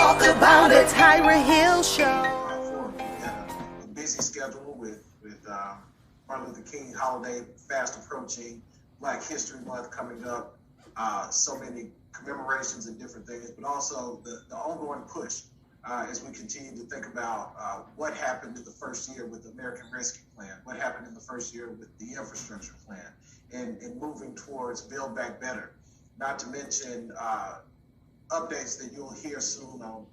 talk about it. Tyra Hill Show. We got a busy schedule with Martin Luther King holiday fast approaching, Black History Month coming up, so many commemorations and different things, but also the ongoing push as we continue to think about what happened in the first year with the American Rescue Plan, what happened in the first year with the infrastructure plan, and moving towards Build Back Better. Not to mention updates that you'll hear soon on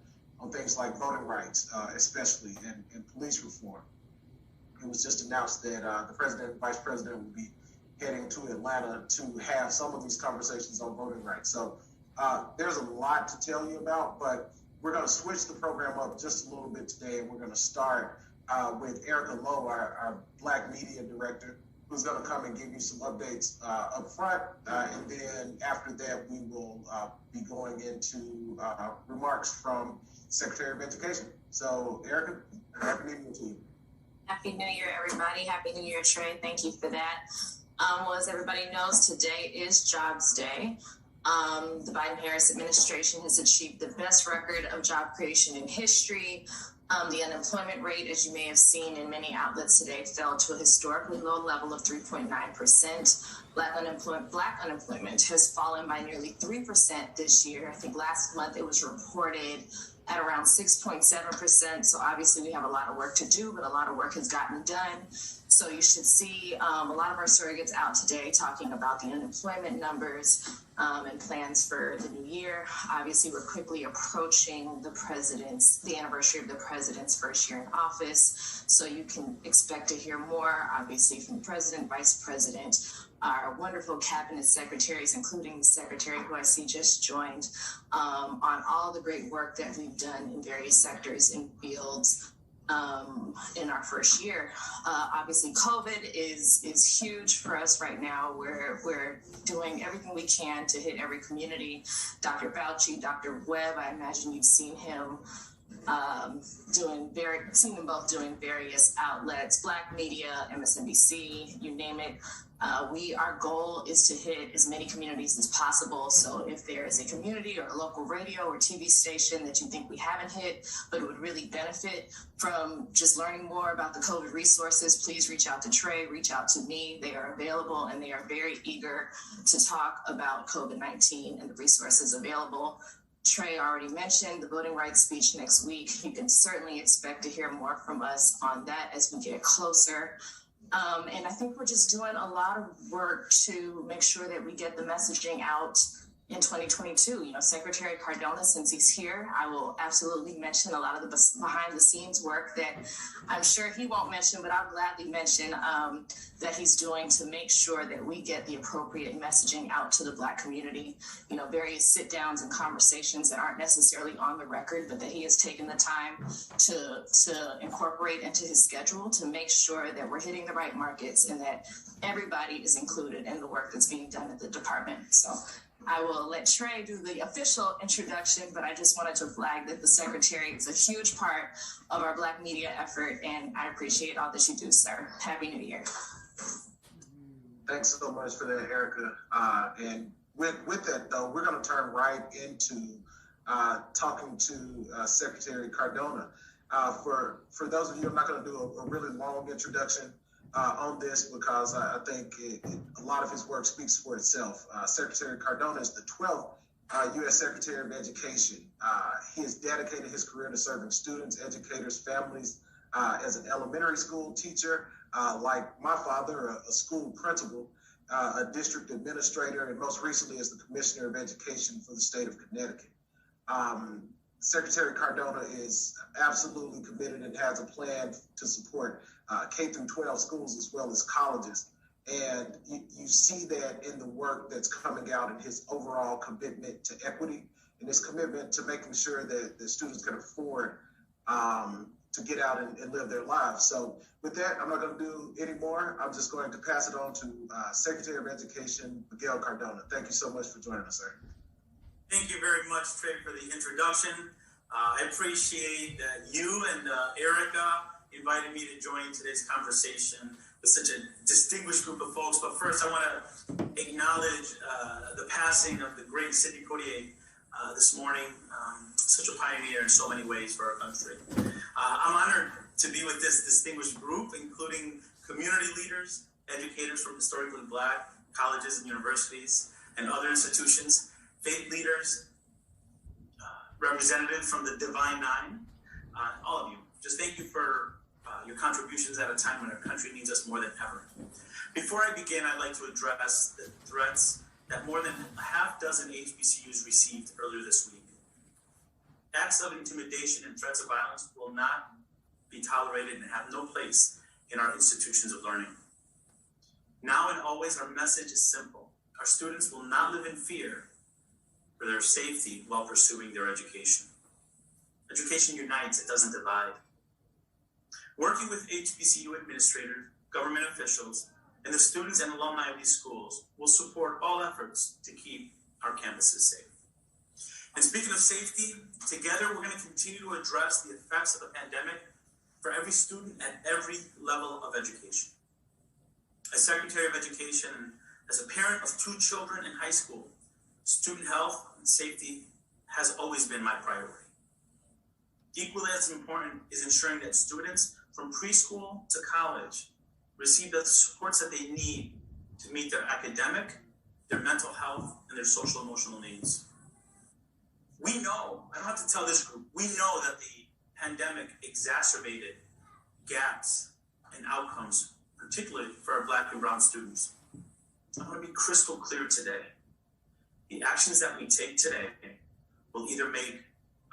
things like voting rights, especially, and police reform. It was just announced that the president and vice president will be heading to Atlanta to have some of these conversations on voting rights. So there's a lot to tell you about, but we're going to switch the program up just a little bit today, and we're going to start with Erica Lowe, our Black Media Director, who's going to come and give you some updates up front, and then after that, we will be going into remarks from Secretary of Education. So, Erica, happy New Year to you. Happy New Year, everybody. Happy New Year, Trey. Thank you for that. Well, as everybody knows, today is Jobs Day. The Biden-Harris administration has achieved the best record of job creation in history. The unemployment rate, as you may have seen in many outlets today, fell to a historically low level of 3.9%. Black unemployment has fallen by nearly 3% this year. I think last month it was reported at around 6.7%. So obviously we have a lot of work to do, but a lot of work has gotten done. So you should see a lot of our surrogates out today talking about the unemployment numbers and plans for the new year. Obviously, we're quickly approaching the anniversary of the president's first year in office. So you can expect to hear more, obviously, from the president, vice president, our wonderful cabinet secretaries, including the secretary who I see just joined, on all the great work that we've done in various sectors and fields in our first year. Obviously, COVID is huge for us right now. We're doing everything we can to hit every community. Dr. Fauci, Dr. Webb, I imagine you've seen him seen them both doing various outlets, Black media, MSNBC, you name it. Our goal is to hit as many communities as possible. So if there is a community or a local radio or TV station that you think we haven't hit, but it would really benefit from just learning more about the COVID resources, please reach out to Trey, reach out to me. They are available and they are very eager to talk about COVID-19 and the resources available. Trey already mentioned the voting rights speech next week. You can certainly expect to hear more from us on that as we get closer. And I think we're just doing a lot of work to make sure that we get the messaging out in 2022. You know, Secretary Cardona, since he's here, I will absolutely mention a lot of the behind the scenes work that I'm sure he won't mention, but I'll gladly mention that he's doing to make sure that we get the appropriate messaging out to the Black community. You know, various sit downs and conversations that aren't necessarily on the record, but that he has taken the time to incorporate into his schedule to make sure that we're hitting the right markets and that everybody is included in the work that's being done at the department. So I will let Trey do the official introduction, but I just wanted to flag that the Secretary is a huge part of our Black media effort, and I appreciate all that you do, sir. Happy New Year. Thanks so much for that, Erica. And with that, though, we're going to turn right into talking to Secretary Cardona. For those of you, I'm not going to do a really long introduction on this because I think a lot of his work speaks for itself. Secretary Cardona is the 12th U.S. Secretary of Education. He has dedicated his career to serving students, educators, families as an elementary school teacher, like my father, a school principal, a district administrator, and most recently as the Commissioner of Education for the state of Connecticut. Secretary Cardona is absolutely committed and has a plan to support K through 12 schools as well as colleges. And you see that in the work that's coming out in his overall commitment to equity and his commitment to making sure that the students can afford to get out and live their lives. So with that, I'm not going to do any more. I'm just going to pass it on to Secretary of Education, Miguel Cardona. Thank you so much for joining us, sir. Thank you very much, Trey, for the introduction. I appreciate that you and Erica invited me to join today's conversation with such a distinguished group of folks. But first, I want to acknowledge the passing of the great Sidney Poitier, this morning. Such a pioneer in so many ways for our country. I'm honored to be with this distinguished group, including community leaders, educators from historically Black colleges and universities and other institutions, faith leaders, representatives from the Divine Nine, all of you. Just thank you for your contributions at a time when our country needs us more than ever. Before I begin, I'd like to address the threats that more than a half dozen HBCUs received earlier this week. Acts of intimidation and threats of violence will not be tolerated and have no place in our institutions of learning. Now and always, our message is simple. Our students will not live in fear for their safety while pursuing their education. Education unites, it doesn't divide. Working with HBCU administrators, government officials, and the students and alumni of these schools will support all efforts to keep our campuses safe. And speaking of safety, together we're going to continue to address the effects of the pandemic for every student at every level of education. As Secretary of Education and as a parent of 2 children in high school, student health and safety has always been my priority. Equally as important is ensuring that students from preschool to college receive the supports that they need to meet their academic, their mental health, and their social emotional needs. We know, I don't have to tell this group, we know that the pandemic exacerbated gaps and outcomes, particularly for our Black and brown students. I want to be crystal clear today. The actions that we take today will either make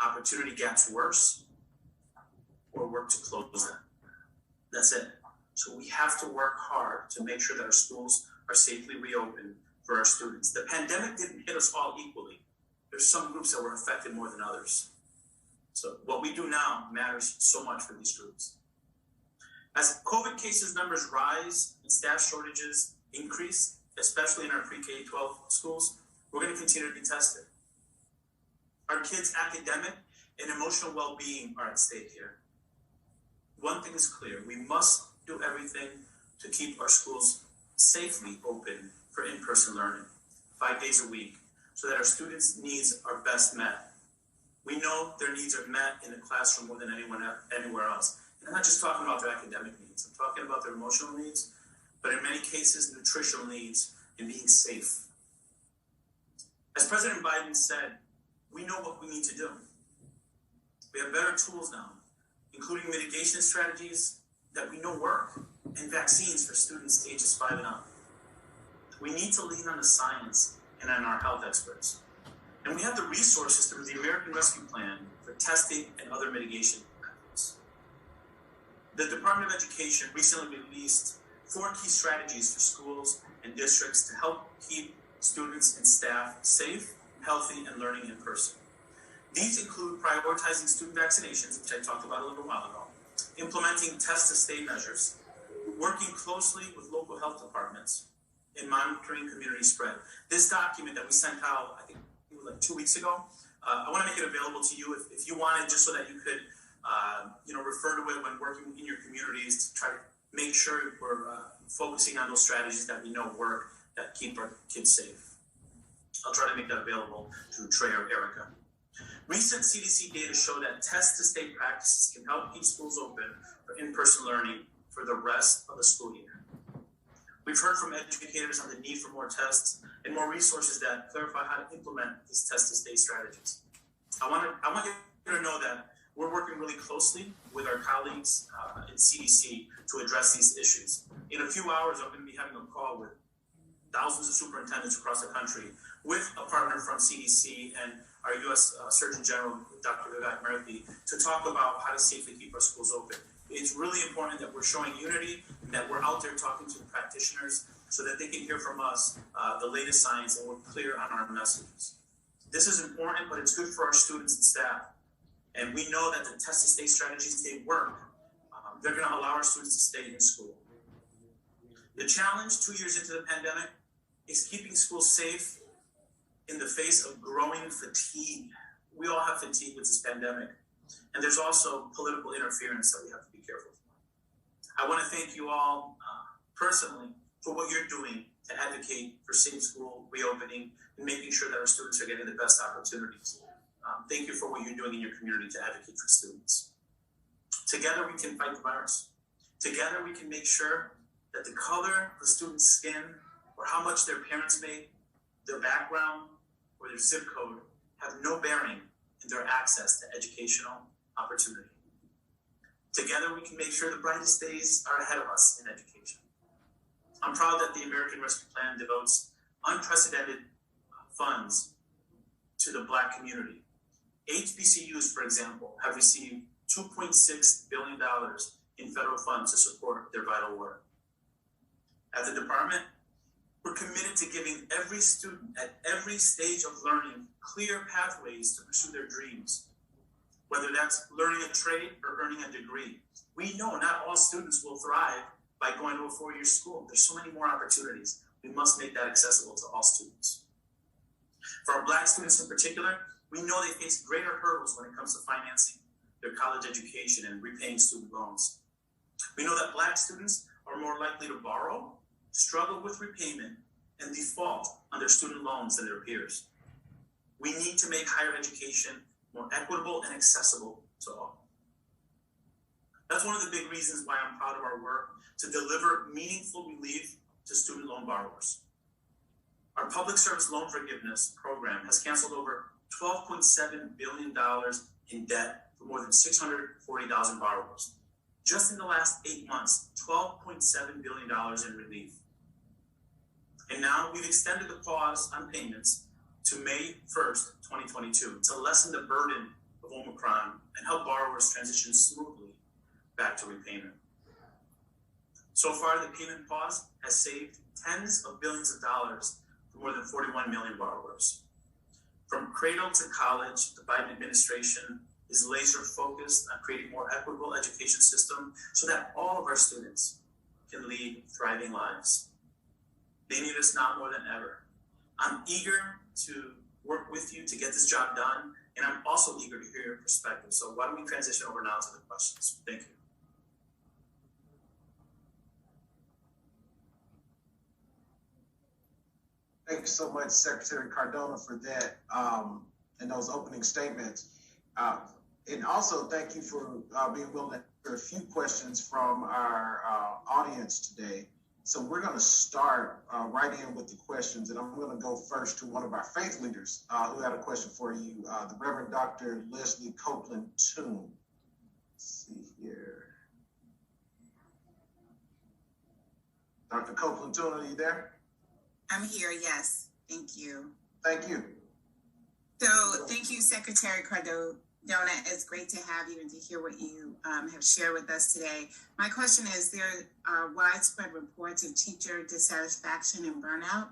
opportunity gaps worse or work to close them. That's it. So we have to work hard to make sure that our schools are safely reopened for our students. The pandemic didn't hit us all equally. There's some groups that were affected more than others. So what we do now matters so much for these groups. As COVID cases numbers rise and staff shortages increase, especially in our pre-K-12 schools, we're going to continue to be tested. Our kids' academic and emotional well-being are at stake here. One thing is clear, we must do everything to keep our schools safely open for in-person learning, 5 days a week, so that our students' needs are best met. We know their needs are met in the classroom more than anywhere else. And I'm not just talking about their academic needs, I'm talking about their emotional needs, but in many cases, nutritional needs and being safe. As President Biden said, we know what we need to do. We have better tools now, including mitigation strategies that we know work and vaccines for students ages 5 and up. We need to lean on the science and on our health experts. And we have the resources through the American Rescue Plan for testing and other mitigation efforts. The Department of Education recently released 4 key strategies for schools and districts to help keep students and staff safe, healthy, and learning in person. These include prioritizing student vaccinations, which I talked about a little while ago, implementing test-to-stay measures, working closely with local health departments, and monitoring community spread. This document that we sent out, I think it was like 2 weeks ago, I want to make it available to you if you wanted, just so that you could refer to it when working in your communities to try to make sure we're focusing on those strategies that we know work, that keep our kids safe. I'll try to make that available to Trey or Erica. Recent CDC data show that test-to-stay practices can help keep schools open for in-person learning for the rest of the school year. We've heard from educators on the need for more tests and more resources that clarify how to implement these test-to-stay strategies. I want you to know that we're working really closely with our colleagues in CDC to address these issues. In a few hours, I'm going to be having a call with thousands of superintendents across the country with a partner from CDC and our U.S. Surgeon General, Dr. Miguel, to talk about how to safely keep our schools open. It's really important that we're showing unity and that we're out there talking to the practitioners so that they can hear from us the latest science and we're clear on our messages. This is important, but it's good for our students and staff. And we know that the test-to-stay strategies, they work. They're going to allow our students to stay in school. The challenge 2 years into the pandemic is keeping schools safe in the face of growing fatigue. We all have fatigue with this pandemic. And there's also political interference that we have to be careful of. I want to thank you all personally for what you're doing to advocate for safe school reopening and making sure that our students are getting the best opportunities. Thank you for what you're doing in your community to advocate for students. Together we can fight the virus. Together we can make sure that the color of the student's skin or how much their parents make, their background, or their zip code have no bearing in their access to educational opportunity. Together we can make sure the brightest days are ahead of us in education. I'm proud that the American Rescue Plan devotes unprecedented funds to the Black community. HBCUs, for example, have received $2.6 billion in federal funds to support their vital work. At the department, we're committed to giving every student at every stage of learning clear pathways to pursue their dreams, whether that's learning a trade or earning a degree. We know not all students will thrive by going to a four-year school. There's so many more opportunities. We must make that accessible to all students. For our Black students in particular, we know they face greater hurdles when it comes to financing their college education and repaying student loans. We know that Black students are more likely to borrow, struggle with repayment, and default on their student loans than their peers. We need to make higher education more equitable and accessible to all. That's one of the big reasons why I'm proud of our work to deliver meaningful relief to student loan borrowers. Our public service loan forgiveness program has canceled over $12.7 billion in debt for more than 640,000 borrowers. Just in the last 8 months, $12.7 billion in relief. And now we've extended the pause on payments to May 1st, 2022 to lessen the burden of Omicron and help borrowers transition smoothly back to repayment. So far, the payment pause has saved tens of billions of dollars for more than 41 million borrowers. From cradle to college, the Biden administration is laser focused on creating a more equitable education system so that all of our students can lead thriving lives. They need us now more than ever. I'm eager to work with you to get this job done, and I'm also eager to hear your perspective. So why don't we transition over now to the questions? Thank you. Thank you so much, Secretary Cardona, for that and those opening statements. And also thank you for being willing to answer a few questions from our audience today. So we're going to start right in with the questions, and I'm going to go first to one of our faith leaders who had a question for you, the Reverend Dr. Leslie Copeland-Toon. Let's see here. Dr. Copeland-Toon, are you there? I'm here, yes. Thank you. Thank you. So thank you, Secretary Cardona. It's great to have you and to hear what you have shared with us today. My question is, there are widespread reports of teacher dissatisfaction and burnout.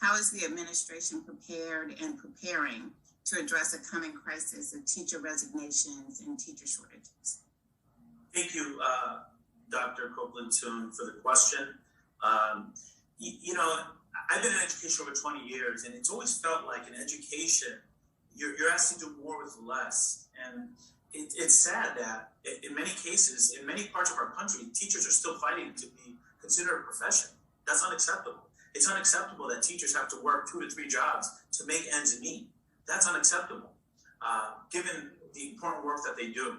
How is the administration prepared and preparing to address a coming crisis of teacher resignations and teacher shortages? Thank you, Dr. Copeland-Toon, for the question. You know, I've been in education over 20 years, and it's always felt like in education, you're asked to do more with less. And it's sad that in many cases, in many parts of our country, teachers are still fighting to be considered a profession. That's unacceptable. It's unacceptable that teachers have to work 2 to 3 jobs to make ends meet. That's unacceptable, given the important work that they do.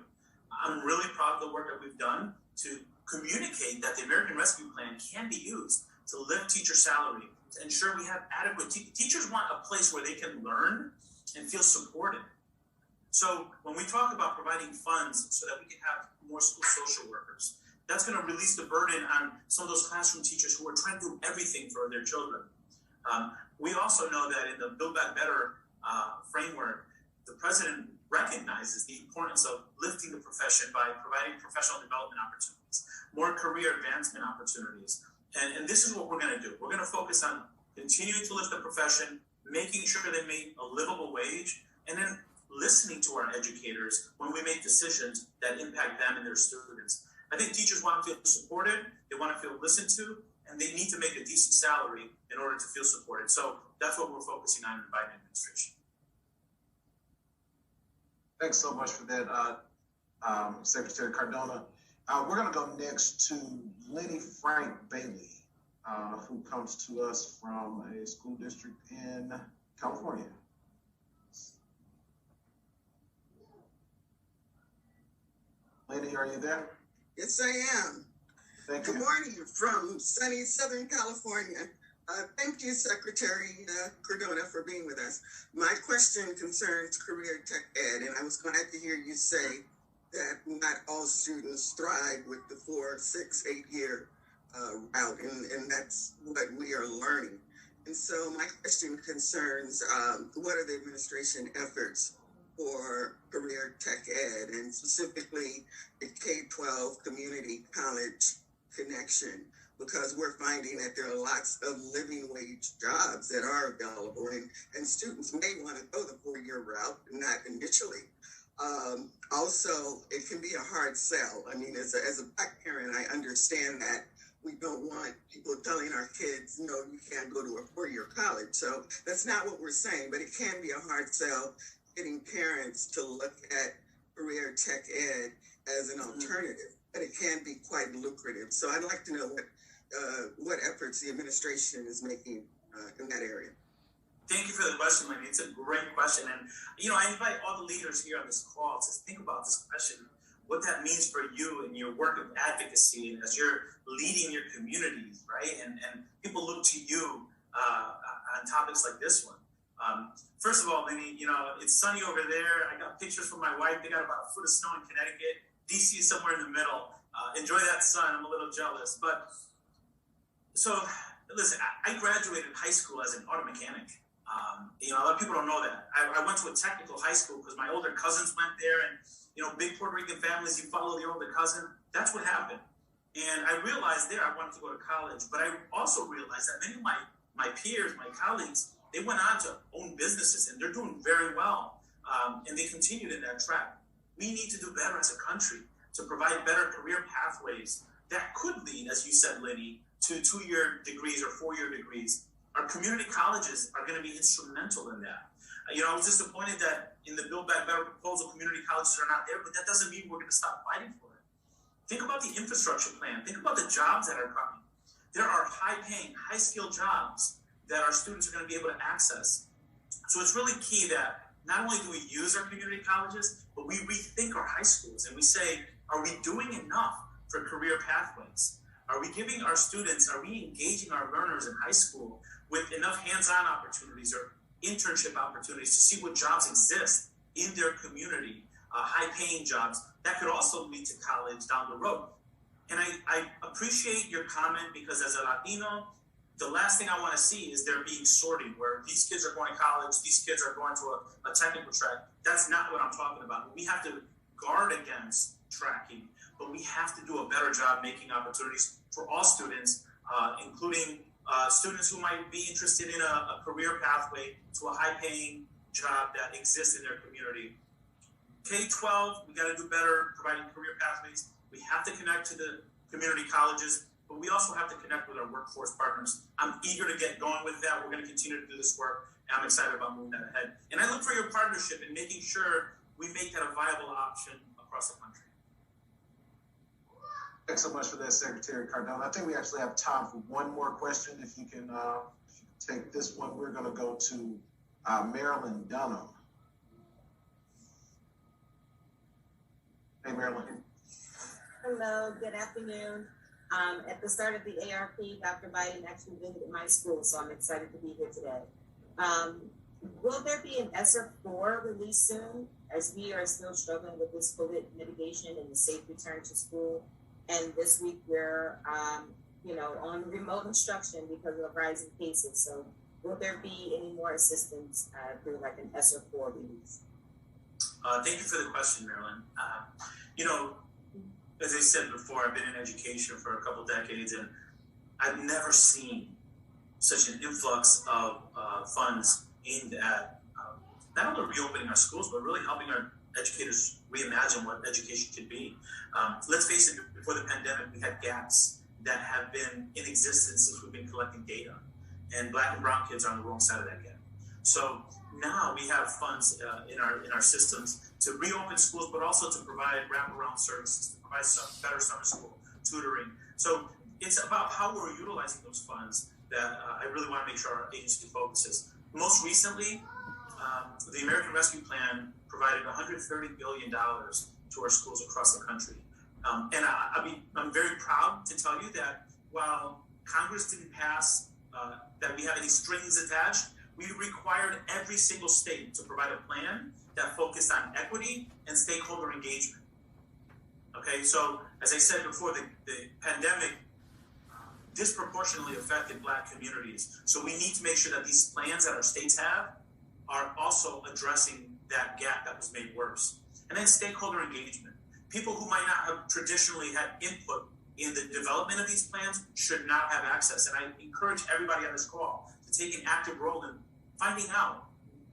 I'm really proud of the work that we've done to communicate that the American Rescue Plan can be used to lift teacher salary, to ensure we have adequate teachers want a place where they can learn and feel supported. So when we talk about providing funds so that we can have more school social workers, that's going to release the burden on some of those classroom teachers who are trying to do everything for their children. We also know that in the Build Back Better framework, the president recognizes the importance of lifting the profession by providing professional development opportunities, more career advancement opportunities. And this is what we're going to do. We're going to focus on continuing to lift the profession, making sure they make a livable wage, and then listening to our educators when we make decisions that impact them and their students. I think teachers want to feel supported, they want to feel listened to, and they need to make a decent salary in order to feel supported. So that's what we're focusing on in the Biden administration. Thanks so much for that, Secretary Cardona. We're going to go next to Lenny Frank Bailey. who comes to us from a school district in California. Lady, are you there? Yes, I am. Thank you. Good morning from sunny Southern California. Thank you, Secretary Cardona, for being with us. My question concerns career tech ed, and I was glad to hear you say that not all students thrive with the 4, 6, 8-year route, and that's what we are learning. And so my question concerns what are the administration efforts for career tech ed, and specifically the K-12 community college connection, because we're finding that there are lots of living wage jobs that are available, and students may want to go the 4-year route, not initially. Also, it can be a hard sell. I mean, as a Black parent, I understand that we don't want people telling our kids, no, you can't go to a 4-year college. So that's not what we're saying, but it can be a hard sell getting parents to look at career tech ed as an alternative, but it can be quite lucrative. So I'd like to know what efforts the administration is making in that area. Thank you for the question, Lenny. It's a great question. And, I invite all the leaders here on this call to think about this question, what that means for you and your work of advocacy and as you're leading your communities, right? And people look to you on topics like this one. First of all, Lenny, it's sunny over there. I got pictures from my wife. They got about a foot of snow in Connecticut. DC is somewhere in the middle. Enjoy that sun. I'm a little jealous. But so, listen, I graduated high school as an auto mechanic. A lot of people don't know that. I went to a technical high school because my older cousins went there, and big Puerto Rican families, you follow the older cousin. That's what happened. And I realized there I wanted to go to college, but I also realized that many of my peers, my colleagues, they went on to own businesses, and they're doing very well, and they continued in that track. We need to do better as a country to provide better career pathways that could lead, as you said, Lenny, to 2-year degrees or 4-year degrees. Our community colleges are going to be instrumental in that. I was disappointed that in the Build Back Better proposal, community colleges are not there, but that doesn't mean we're going to stop fighting for it. Think about the infrastructure plan. Think about the jobs that are coming. There are high-paying, high-skilled jobs that our students are going to be able to access. So it's really key that not only do we use our community colleges, but we rethink our high schools and we say, are we doing enough for career pathways? Are we giving our students, are we engaging our learners in high school with enough hands-on opportunities or internship opportunities to see what jobs exist in their community, high-paying jobs that could also lead to college down the road? And I appreciate your comment because as a Latino, the last thing I want to see is there being sorting where these kids are going to college, these kids are going to a technical track. That's not what I'm talking about. We have to guard against tracking, but we have to do a better job making opportunities for all students, including students who might be interested in a career pathway to a high-paying job that exists in their community. K-12, we got to do better providing career pathways. We have to connect to the community colleges, but we also have to connect with our workforce partners. I'm eager to get going with that. We're going to continue to do this work, and I'm excited about moving that ahead. And I look for your partnership in making sure we make that a viable option across the country. Thanks so much for that, Secretary Cardona. I think we actually have time for one more question. If you can take this one, we're going to go to Marilyn Dunham. Hey, Marilyn. Hello, good afternoon. At the start of the ARP, Dr. Biden actually visited my school, so I'm excited to be here today. Will there be an ESSER 4 release soon, as we are still struggling with this COVID mitigation and the safe return to school? And this week we're, on remote instruction because of the rising cases. So will there be any more assistance through like an ESSER 4 release? Thank you for the question, Marilyn. As I said before, I've been in education for a couple decades, and I've never seen such an influx of funds aimed at not only reopening our schools, but really helping our educators reimagine what education could be. Let's face it, before the pandemic, we had gaps that have been in existence since we've been collecting data. And Black and brown kids are on the wrong side of that gap. So now we have funds in our systems to reopen schools, but also to provide wraparound services, to provide some better summer school tutoring. So it's about how we're utilizing those funds that I really want to make sure our agency focuses. Most recently, the American Rescue Plan provided $130 billion to our schools across the country. And I'm very proud to tell you that while Congress didn't pass that we have any strings attached, we required every single state to provide a plan that focused on equity and stakeholder engagement. Okay, so as I said before, the pandemic disproportionately affected Black communities. So we need to make sure that these plans that our states have are also addressing that gap that was made worse. And then stakeholder engagement. People who might not have traditionally had input in the development of these plans should not have access. And I encourage everybody on this call to take an active role in finding out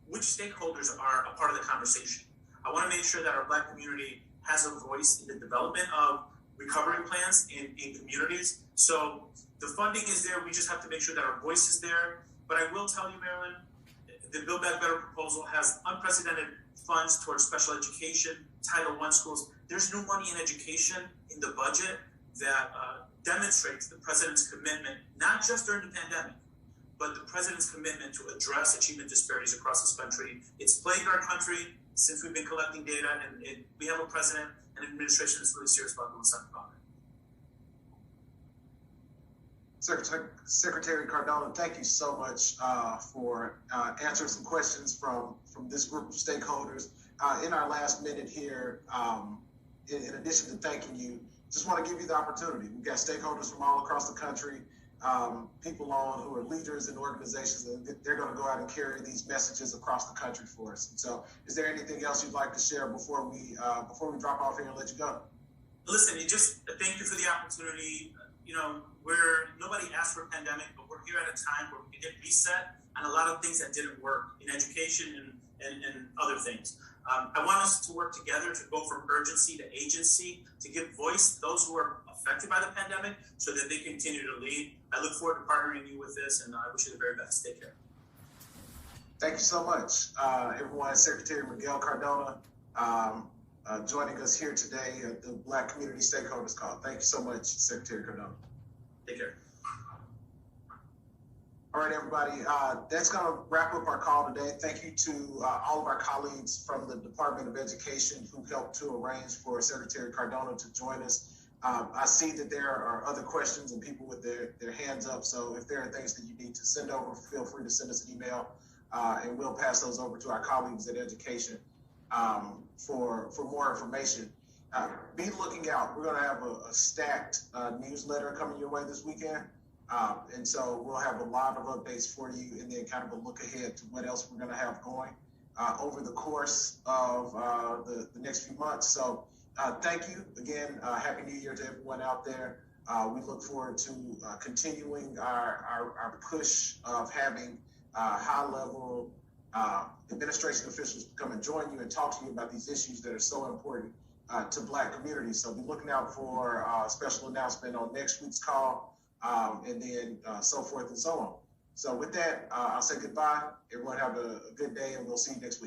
which stakeholders are a part of the conversation. I want to make sure that our Black community has a voice in the development of recovery plans in communities. So the funding is there. We just have to make sure that our voice is there. But I will tell you, Marilyn, the Build Back Better proposal has unprecedented funds towards special education, Title I schools. There's new money in education in the budget that demonstrates the president's commitment, not just during the pandemic, but the president's commitment to address achievement disparities across this country. It's plagued our country since we've been collecting data, and we have a president and administration that's really serious about doing something about it. Secretary Cardona, thank you so much for answering some questions from this group of stakeholders. In our last minute here, in addition to thanking you, just want to give you the opportunity. We've got stakeholders from all across the country, people on who are leaders in organizations, and they're going to go out and carry these messages across the country for us. And so, is there anything else you'd like to share before we drop off here and let you go? Listen, just thank you for the opportunity. You know, nobody asked for a pandemic, but we're here at a time where we can get reset on a lot of things that didn't work in education and other things. I want us to work together to go from urgency to agency, to give voice to those who are affected by the pandemic so that they continue to lead. I look forward to partnering you with this, and I wish you the very best. Take care. Thank you so much, everyone. Secretary Miguel Cardona joining us here today at the Black Community Stakeholders Call. Thank you so much, Secretary Cardona. Take care. All right, everybody, that's going to wrap up our call today. Thank you to all of our colleagues from the Department of Education who helped to arrange for Secretary Cardona to join us. I see that there are other questions and people with their hands up, so if there are things that you need to send over, feel free to send us an email, and we'll pass those over to our colleagues at Education for more information. Be looking out. We're going to have a stacked newsletter coming your way this weekend. And so we'll have a lot of updates for you and then kind of a look ahead to what else we're going to have going over the course of the next few months. So thank you again. Happy New Year to everyone out there. We look forward to continuing our push of having high-level administration officials come and join you and talk to you about these issues that are so important to Black communities. So be looking out for a special announcement on next week's call. And then so forth and so on. So with that, I'll say goodbye. Everyone have a good day, and we'll see you next week.